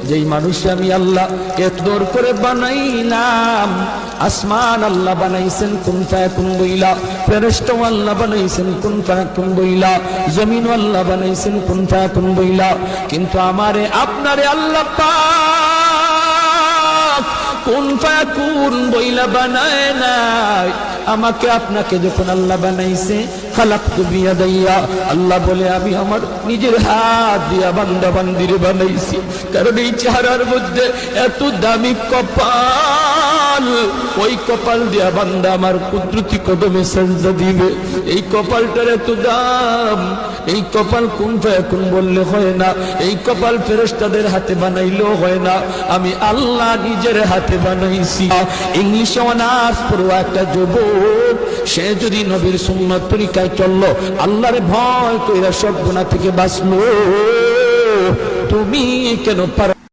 যেই মানুষ আমি আল্লাহ একদর করে বানাইলাম, আসমান আল্লাহ বানাইছেন কুন ফায়াকুন বইলা, ফেরেশতা আল্লাহ বানাইছেন কুন ফায়াকুন বইলা, জমিন আল্লাহ বানাইছেন কুন ফায়াকুন বইলা, কিন্তু আমারে আপনারে আল্লাহ পাক কুন ফায়াকুন বইলা বানায় নাই। আমাকে আপনাকে যখন আল্লাহ বানাইছে, খালাকতু বিয়াদাইয়া, আল্লাহ বলে আমি আমার নিজের হাত দিয়া বান্দা বান্দিরে বানাইছি। কারণ এই চেহারার মধ্যে এত দামি কপাল, ওই কপাল দিয়া বান্দা আমার কুদরতি কদমে সেজদা দিবে। এই কপালটার এত দাম, এই কপাল কুন ফায়াকুন বললে হয় না, এই কপাল ফেরেশতাদের হাতে বানাইলেও হয় না, আমি আল্লাহ নিজের হাতে বানাইছি। ইংলিশে অনার্স পড়ুয়া একটা যুবক, সে যদি নবীর সুন্নাত তরিকায় চললো, আল্লাহরে ভয় কইরা সব গুনাহ থেকে বাঁচলো, তুমি কেন পারো?